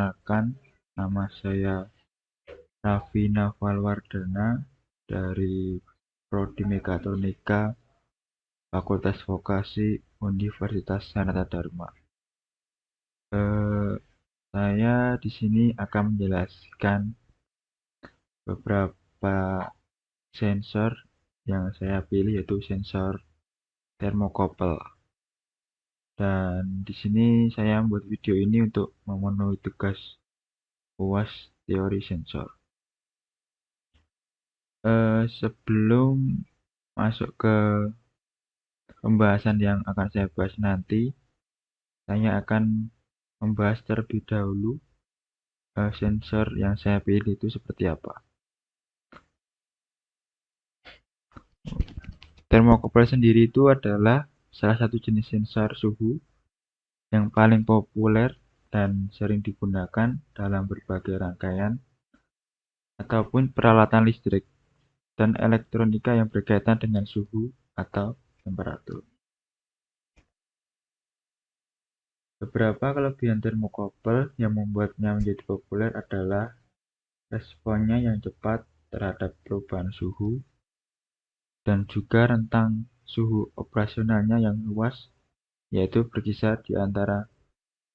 Perkenalkan, nama saya Raffi Navalwardana dari Prodi Mekatronika Fakultas Vokasi Universitas Sanata Dharma. Saya di sini akan menjelaskan beberapa sensor yang saya pilih, yaitu sensor thermocouple. Dan di sini saya membuat video ini untuk memenuhi tugas UAS teori sensor. Sebelum masuk ke pembahasan yang akan saya bahas nanti, saya akan membahas terlebih dahulu sensor yang saya pilih itu seperti apa. Thermocouple sendiri itu adalah salah satu jenis sensor suhu yang paling populer dan sering digunakan dalam berbagai rangkaian ataupun peralatan listrik dan elektronika yang berkaitan dengan suhu atau temperatur. Beberapa kelebihan thermocouple yang membuatnya menjadi populer adalah responnya yang cepat terhadap perubahan suhu dan juga rentang suhu operasionalnya yang luas, yaitu berkisar di antara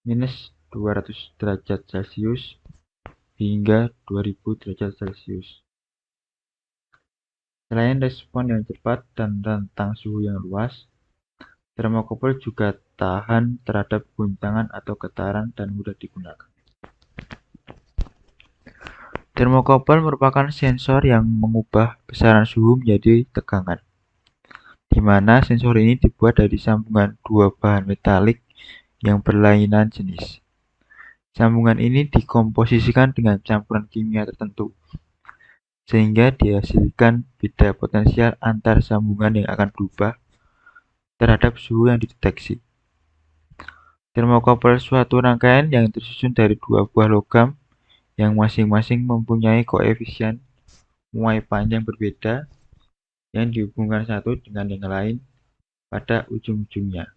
minus 200 derajat Celcius hingga 2000 derajat Celcius. Selain respon yang cepat dan rentang suhu yang luas, thermocouple juga tahan terhadap guncangan atau getaran dan mudah digunakan. Thermocouple merupakan sensor yang mengubah besaran suhu menjadi tegangan, di mana sensor ini dibuat dari sambungan dua bahan metalik yang berlainan jenis. Sambungan ini dikomposisikan dengan campuran kimia tertentu, sehingga dihasilkan beda potensial antar sambungan yang akan berubah terhadap suhu yang dideteksi. Thermocouple suatu rangkaian yang tersusun dari dua buah logam yang masing-masing mempunyai koefisien muai panjang berbeda yang dihubungkan satu dengan yang lain pada ujung-ujungnya.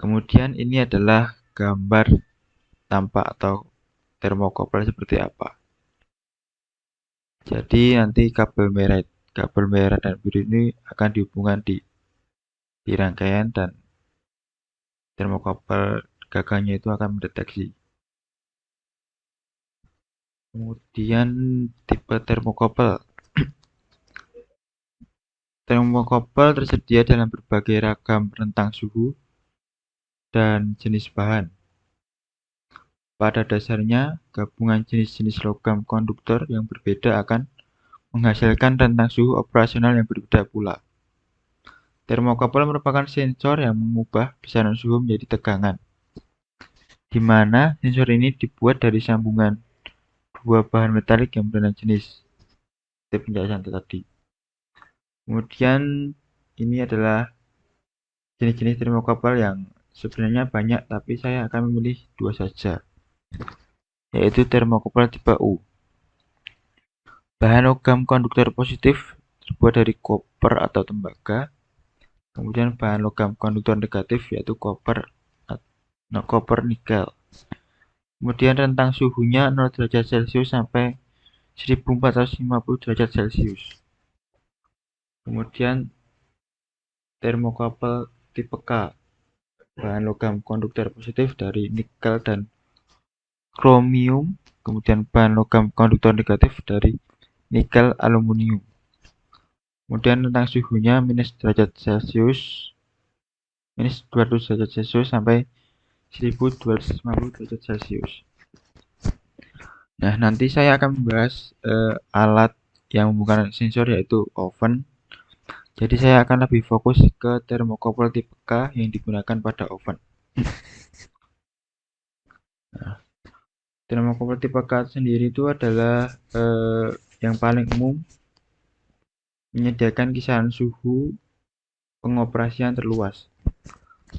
Kemudian ini adalah gambar tampak atau thermocouple seperti apa. Jadi nanti kabel merah dan biru ini akan dihubungkan di rangkaian dan thermocouple gagangnya itu akan mendeteksi. Kemudian tipe thermocouple. Thermocouple tersedia dalam berbagai ragam rentang suhu dan jenis bahan. Pada dasarnya, gabungan jenis-jenis logam konduktor yang berbeda akan menghasilkan rentang suhu operasional yang berbeda pula. Thermocouple merupakan sensor yang mengubah besaran suhu menjadi tegangan, di mana sensor ini dibuat dari sambungan dua bahan metalik yang berlainan jenis, seperti penjelasan tadi. Kemudian ini adalah jenis-jenis thermocouple yang sebenarnya banyak, tapi saya akan memilih dua saja, yaitu thermocouple tipe U. Bahan logam konduktor positif terbuat dari koper atau tembaga. Kemudian bahan logam konduktor negatif yaitu koper nikel. Kemudian rentang suhunya 0 derajat Celcius sampai 1450 derajat Celcius. Kemudian thermocouple tipe K. Bahan logam konduktor positif dari nikel dan kromium. Kemudian bahan logam konduktor negatif dari nikel aluminium. Kemudian rentang suhunya minus 200 derajat Celcius sampai 1250 derajat Celcius. Nah, nanti saya akan membahas alat yang membuka sensor, yaitu oven. Jadi saya akan lebih fokus ke thermocouple tipe K yang digunakan pada oven. Nah, thermocouple tipe K sendiri itu adalah yang paling umum, menyediakan kisaran suhu pengoperasian terluas.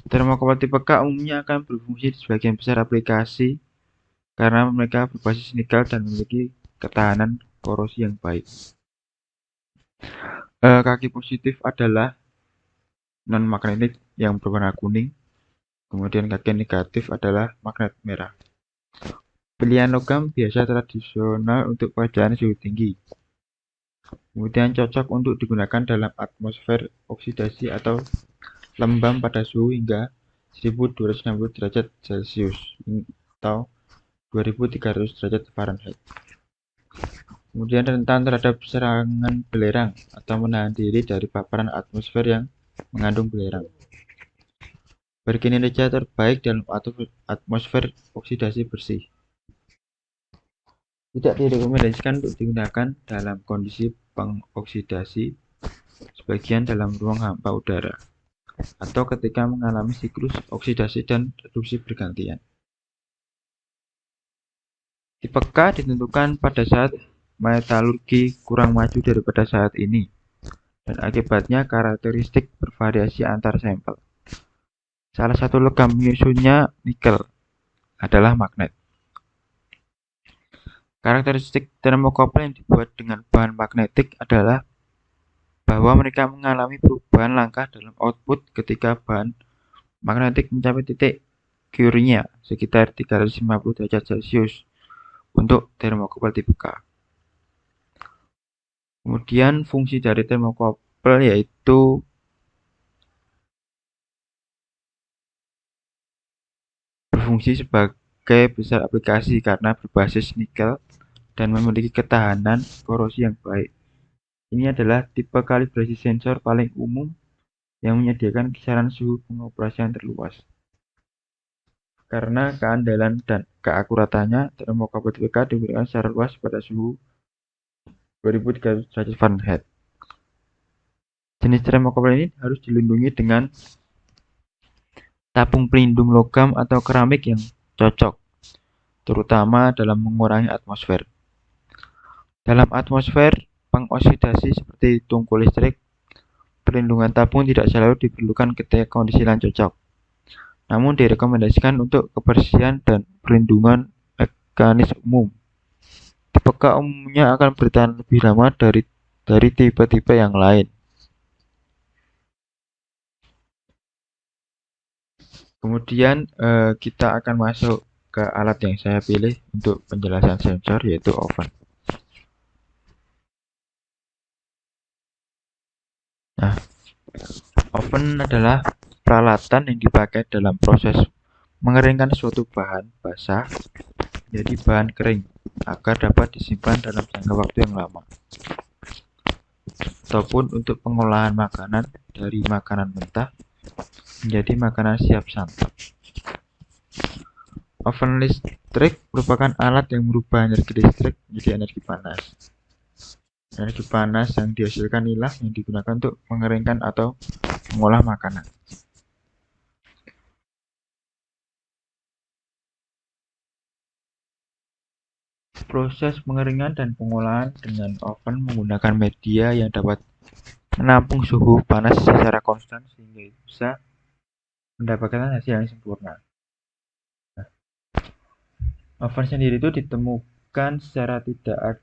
Thermocouple tipe K umumnya akan berfungsi di sebagian besar aplikasi karena mereka berbasis nikel dan memiliki ketahanan korosi yang baik. Kaki positif adalah non-magnetik yang berwarna kuning, Kemudian kaki negatif adalah magnet merah. Pilihan logam biasa tradisional untuk pekerjaan suhu tinggi. Kemudian cocok untuk digunakan dalam atmosfer oksidasi atau lembam pada suhu hingga 1260 derajat Celcius atau 2300 derajat Fahrenheit. Kemudian rentan terhadap serangan belerang atau menahan diri dari paparan atmosfer yang mengandung belerang. Berkinerja terbaik dalam atmosfer oksidasi bersih. Tidak direkomendasikan untuk digunakan dalam kondisi pengoksidasi sebagian dalam ruang hampa udara atau ketika mengalami siklus oksidasi dan reduksi bergantian. Tipe K ditentukan pada saat metalurgi kurang maju daripada saat ini, dan akibatnya karakteristik bervariasi antar sampel. Salah satu logam menyusunnya nikel adalah magnet. Karakteristik termokopel yang dibuat dengan bahan magnetik adalah bahwa mereka mengalami perubahan langkah dalam output ketika bahan magnetik mencapai titik Curie-nya sekitar 350 derajat Celcius untuk termokopel tipe K. Kemudian fungsi dari termokopel yaitu berfungsi sebagai besar aplikasi karena berbasis nikel dan memiliki ketahanan korosi yang baik. Ini adalah tipe kalibrasi sensor paling umum yang menyediakan kisaran suhu pengoperasian terluas. Karena keandalan dan keakuratannya, termokopel tipe K digunakan secara luas pada suhu 2300 derajat Fahrenheit. Jenis termokopel ini harus dilindungi dengan tabung pelindung logam atau keramik yang cocok, terutama dalam mengurangi atmosfer. Dalam atmosfer pengoksidasi seperti tungku listrik, perlindungan tabung tidak selalu diperlukan ketika kondisi lain cocok, namun direkomendasikan untuk kebersihan dan perlindungan mekanis umum. Tipe K umumnya akan bertahan lebih lama dari tipe-tipe yang lain. Kemudian kita akan masuk ke alat yang saya pilih untuk penjelasan sensor, yaitu oven. Nah, oven adalah peralatan yang dipakai dalam proses mengeringkan suatu bahan basah menjadi bahan kering agar dapat disimpan dalam jangka waktu yang lama, ataupun untuk pengolahan makanan dari makanan mentah menjadi makanan siap santap. Oven listrik merupakan alat yang merubah energi listrik menjadi energi panas. Energi panas yang dihasilkan inilah yang digunakan untuk mengeringkan atau mengolah makanan. Proses pengeringan dan pengolahan dengan oven menggunakan media yang dapat menampung suhu panas secara konstan sehingga bisa mendapatkan hasil yang sempurna. Oven sendiri itu ditemukan secara tidak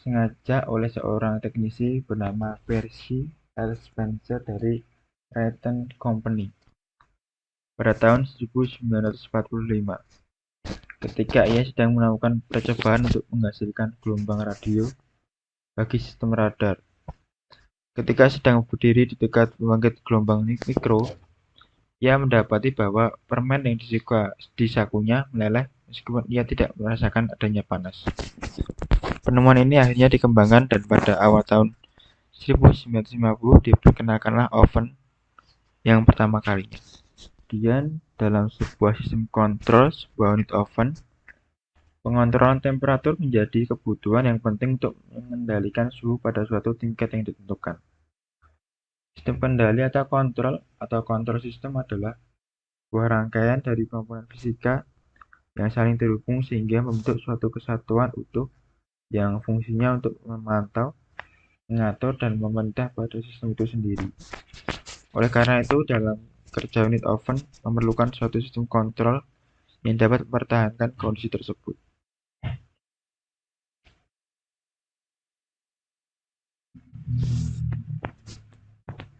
sengaja oleh seorang teknisi bernama Percy L. Spencer dari Raytheon Company pada tahun 1945. Ketika ia sedang melakukan percobaan untuk menghasilkan gelombang radio bagi sistem radar. Ketika sedang berdiri di dekat pembangkit gelombang mikro, ia mendapati bahwa permen yang disakunya meleleh meskipun ia tidak merasakan adanya panas. Penemuan ini akhirnya dikembangkan dan pada awal tahun 1950 diperkenalkanlah oven yang pertama kalinya. Kemudian dalam sebuah sistem kontrol sebuah unit oven, pengontrolan temperatur menjadi kebutuhan yang penting untuk mengendalikan suhu pada suatu tingkat yang ditentukan. Sistem kendali atau kontrol sistem adalah sebuah rangkaian dari komponen fisika yang saling terhubung sehingga membentuk suatu kesatuan utuh yang fungsinya untuk memantau, mengatur, dan memerintah pada sistem itu sendiri. Oleh karena itu, dalam kerja unit oven memerlukan suatu sistem kontrol yang dapat mempertahankan kondisi tersebut.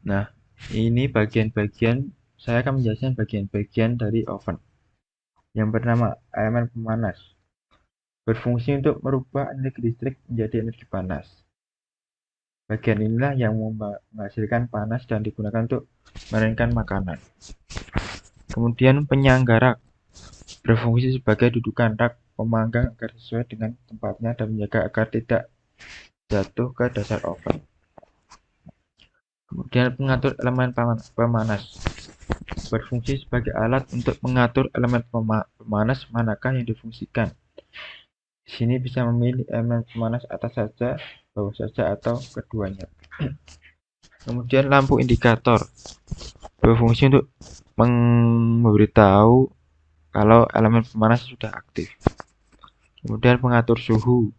Nah, ini bagian-bagian saya akan menjelaskan bagian-bagian dari oven. Yang pertama, elemen pemanas. Berfungsi untuk merubah energi listrik menjadi energi panas. Bagian inilah yang menghasilkan panas dan digunakan untuk mengeringkan makanan. Kemudian penyangga rak. Berfungsi sebagai dudukan rak pemanggang agar sesuai dengan tempatnya dan menjaga agar tidak jatuh ke dasar oven. Kemudian pengatur elemen pemanas. Berfungsi sebagai alat untuk mengatur elemen pemanas manakah yang difungsikan. Di sini bisa memilih elemen pemanas atas saja, bawah saja, atau keduanya. Kemudian lampu indikator berfungsi untuk memberitahu kalau elemen pemanas sudah aktif. Kemudian pengatur suhu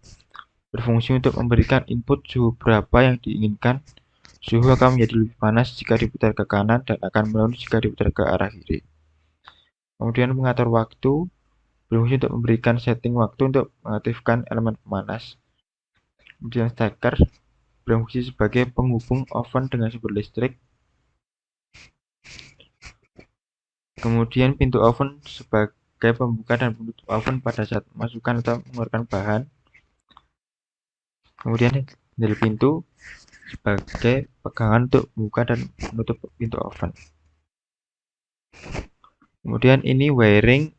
berfungsi untuk memberikan input suhu berapa yang diinginkan. Suhu akan menjadi lebih panas jika diputar ke kanan dan akan menurun jika diputar ke arah kiri. Kemudian pengatur waktu berfungsi untuk memberikan setting waktu untuk mengaktifkan elemen pemanas. Kemudian stacker berfungsi sebagai penghubung oven dengan sumber listrik. Kemudian pintu oven sebagai pembuka dan penutup oven pada saat memasukkan atau mengeluarkan bahan. Kemudian handle pintu sebagai pegangan untuk membuka dan menutup pintu oven. Kemudian ini wiring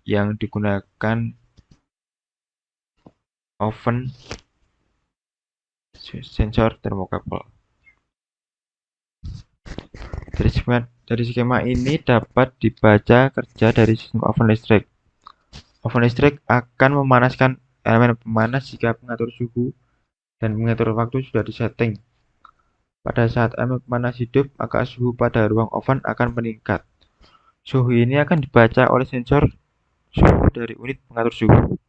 yang digunakan oven sensor termokabel. Dari skema ini dapat dibaca kerja dari sistem oven listrik. Oven listrik akan memanaskan elemen pemanas jika pengatur suhu dan pengatur waktu sudah disetting. Pada saat elemen pemanas hidup, maka suhu pada ruang oven akan meningkat. Suhu ini akan dibaca oleh sensor suhu dari unit pengatur suhu.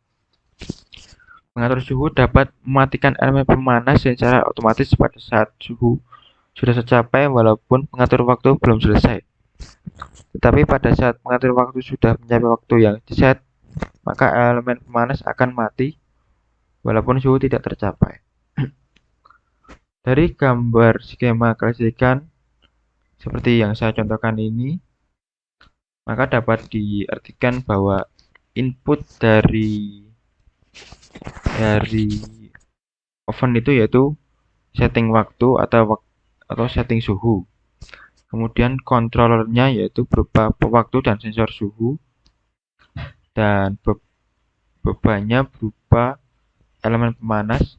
Pengatur suhu dapat mematikan elemen pemanas secara otomatis pada saat suhu sudah tercapai walaupun pengatur waktu belum selesai. Tetapi pada saat pengatur waktu sudah mencapai waktu yang diset, maka elemen pemanas akan mati walaupun suhu tidak tercapai. Dari gambar skema kelistrikan seperti yang saya contohkan ini, maka dapat diartikan bahwa input dari oven itu yaitu setting waktu atau setting suhu. Kemudian controllernya yaitu berupa pewaktu dan sensor suhu, dan bebannya berupa elemen pemanas.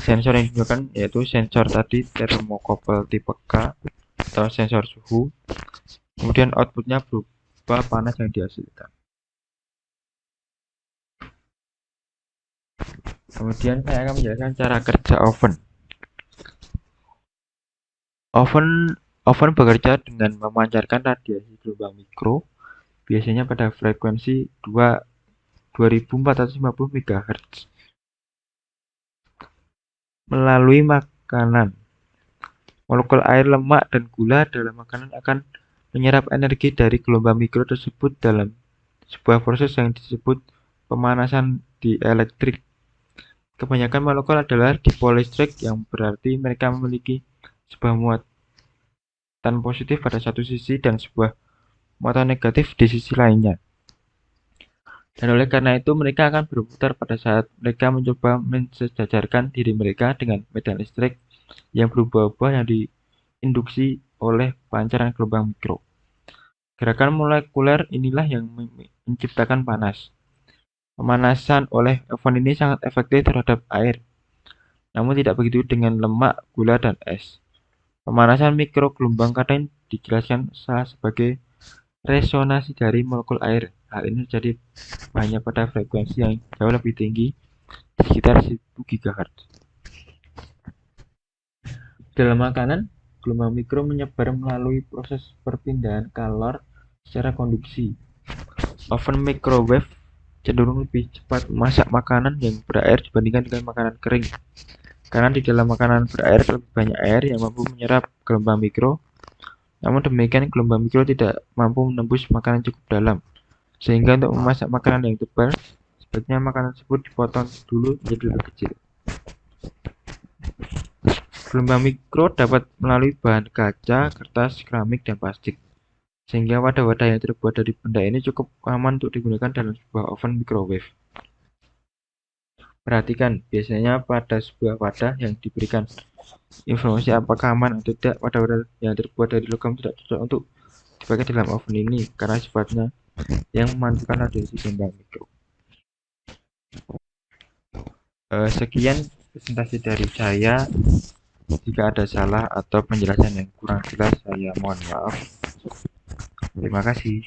Sensor yang digunakan yaitu sensor tadi termokabel tipe K atau sensor suhu. Kemudian outputnya berupa panas yang dihasilkan. Kemudian saya akan menjelaskan cara kerja oven. Oven bekerja dengan memancarkan radiasi gelombang mikro, biasanya pada frekuensi 2450 MHz. Melalui makanan. Molekul air, lemak, dan gula dalam makanan akan menyerap energi dari gelombang mikro tersebut dalam sebuah proses yang disebut pemanasan dielektrik. Kebanyakan molekul adalah dipolistrik, yang berarti mereka memiliki sebuah muatan positif pada satu sisi dan sebuah muatan negatif di sisi lainnya. Dan oleh karena itu mereka akan berputar pada saat mereka mencoba mensejajarkan diri mereka dengan medan listrik yang berubah-ubah yang diinduksi oleh pancaran gelombang mikro. Gerakan molekuler inilah yang menciptakan panas. Pemanasan oleh oven ini sangat efektif terhadap air, namun tidak begitu dengan lemak, gula, dan es. Pemanasan mikro gelombang kadang dijelaskan sebagai resonansi dari molekul air. Hal ini terjadi hanya pada frekuensi yang jauh lebih tinggi, di sekitar 1000 GHz. Dalam makanan, gelombang mikro menyebar melalui proses perpindahan kalor secara konduksi. Oven microwave cenderung lebih cepat memasak makanan yang berair dibandingkan dengan makanan kering. Karena di dalam makanan berair lebih banyak air yang mampu menyerap gelombang mikro. Namun demikian, gelombang mikro tidak mampu menembus makanan cukup dalam. Sehingga untuk memasak makanan yang tebal, sebaiknya makanan tersebut dipotong dulu menjadi lebih kecil. Gelombang mikro dapat melalui bahan kaca, kertas, keramik, dan plastik. Sehingga wadah-wadah yang terbuat dari benda ini cukup aman untuk digunakan dalam sebuah oven microwave. Perhatikan, biasanya pada sebuah wadah yang diberikan informasi apakah aman atau tidak. Wadah-wadah yang terbuat dari logam tidak cocok untuk dipakai dalam oven ini karena sifatnya yang memantulkan radiasi gelombang mikro. Sekian presentasi dari saya. Jika ada salah atau penjelasan yang kurang jelas, saya mohon maaf. Terima kasih.